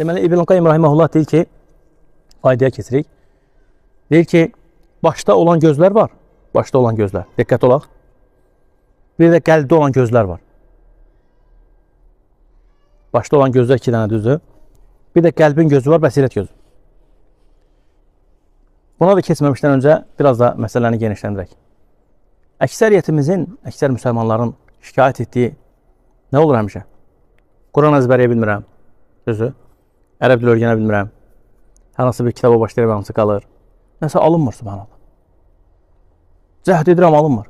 Deməli, İbn Qayyim rahimehullah deyir ki, qaydaya keçirik. Deyir ki, başda olan gözlər var. Başda olan gözlər. Diqqət olaq. Bir də qəlbdə olan gözlər var. Başda olan gözlər 2 dənə düzdür. Bir də qəlbin gözü var, bəsirət gözü. Buna da keçməmişdən öncə biraz da məsələni genişləndirək. Əksəriyyətimizin, əksər müsəlmanların şikayət etdiyi nə olur həmişə? Quran əzbərləyə bilmirəm, düzdür. Ərəb dili öyrənə bilmirəm. Hər hansı bir kitaba başlayır, hansı qalır. Nəsə alınmır, subhanallah. Cəhd edirəm, alınmır.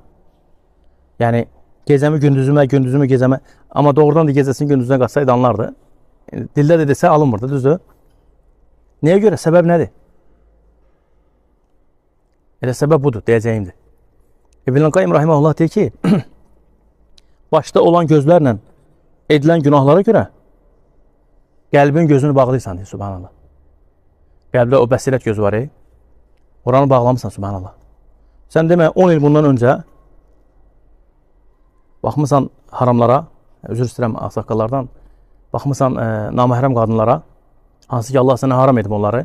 Yəni, gecəmi gündüzümə, gündüzümü gecəmə, amma doğrudan da gecəsini gündüzünə qatsaydı anlardı. Dildə də desə alınmırdı, düzdür. Nəyə görə? Səbəb nədir? Elə səbəb budur, deyəcəyimdir. İbn Qayyim rahimehullah deyir ki, başda olan gözlərlə edilən günahlara görə qəlbin gözünü bağlayırsan, deyir, subhanallah. Qəlbdə o bəsirət gözü var, oranı bağlamırsan, subhanallah. Sən demə, 10 il bundan öncə baxmısan haramlara, özür istəyirəm ağsaqqallardan, baxmısan naməhrəm qadınlara, hansı ki Allah sənə haram edib onları,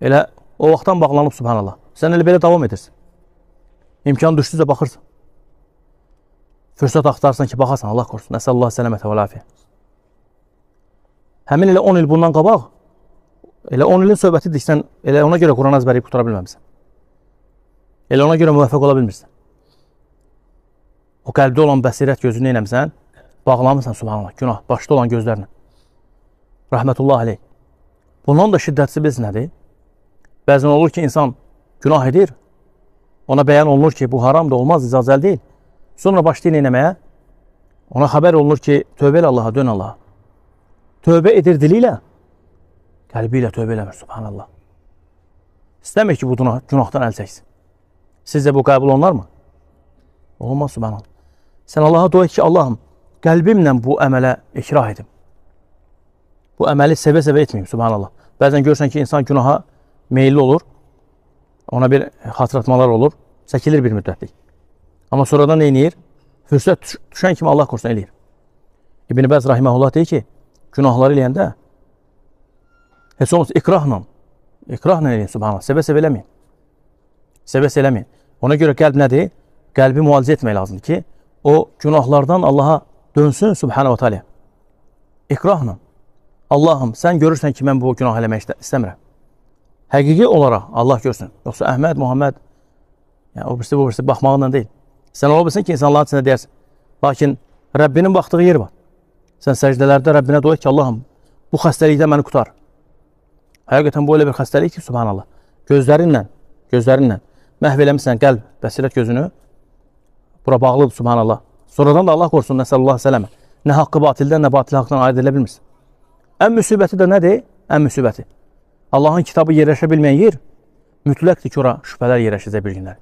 elə o vaxtdan bağlanıb, subhanallah. Sən elə belə davam edirsin. İmkan düşdüzə baxırsan. Fürsət axtarsan ki, baxarsan, Allah qorusun. Nəsəllallahu sələmətə və lafiyə. Həmin elə 10 il bundan qabaq, elə 10 ilin söhbətidir, sən elə ona görə Quran əzbərləyib qutura bilməmsən. Elə ona görə müvəffəq ola bilmirsən. O qəlbdə olan bəsirət gözünü eləmsən, bağlamırsan, subhanallah, günah, başda olan gözlərlə. Rəhmətullah aleyh. Bundan da şiddətlisi biz nədir? Bəzən olur ki, insan günah edir, ona bəyan olunur ki, bu haram da olmaz, icazəli deyil. Sonra başlayın eləməyə, ona xəbər olunur ki, tövbə elə Allaha, dön Allaha. Tövbə edir dili ilə, qəlbi ilə tövbə eləmir, subhanallah. İstəmir ki, bu günahdan əl çəksin. Sizcə bu qəbul olunlar mı? Olmaz, subhanallah. Sən Allaha dua et ki, Allahım, qəlbimlə bu əmələ ikrah edim. Bu əməli sevə-sevə etməyim, subhanallah. Bəzən görürsən ki, insan günaha meyilli olur, ona bir xatırlatmalar olur, çəkilir bir müddətlik. Amma sonradan nə eləyir? Fürsət düşən kimi Allah qorusun eləyir. İbn Bəz rahimehullah deyir ki, günahları eləyəndə heç olmasa ikrahla eləyin, subhanallah, sevə-sevə eləməyin. Sevə-sevə eləməyin. Ona görə qəlb nədir? Qəlbi müalicə etmək lazımdır ki, o günahlardan Allaha dönsün, subhanahu wa ta'ala. İkrahla. Allahım, sən görürsən ki, mən bu günah eləmək istəmirəm. Həqiqi olaraq Allah görsün. Yoxsa Əhməd, Muhammed, yəni, o birisi baxmağından deyil. Sən ola bilsin ki, insanların içində deyərsin. Lakin Rəbbinin baxdığı yer var. Sən səcdələrdə Rəbbinə dua et ki, Allahım, bu xəstəlikdən məni qutar. Həqiqətən bu elə bir xəstəlik ki, subhanallah. Gözlərinlə məhv eləmişsən qəlb, bəsirət gözünü, bura bağlıdır, subhanallah. Sonradan da Allah qorusun, nəsəllallahu sələmə. Nə haqqı batildən, nə batil haqqdan ayırt edilə bilmirsən. Ən müsibəti də nədir? Ən müsibəti. Allahın kitabı yerləşə bilməyən yer mütləqdir ki, ora şübhələr yerləşəcək bir günlər.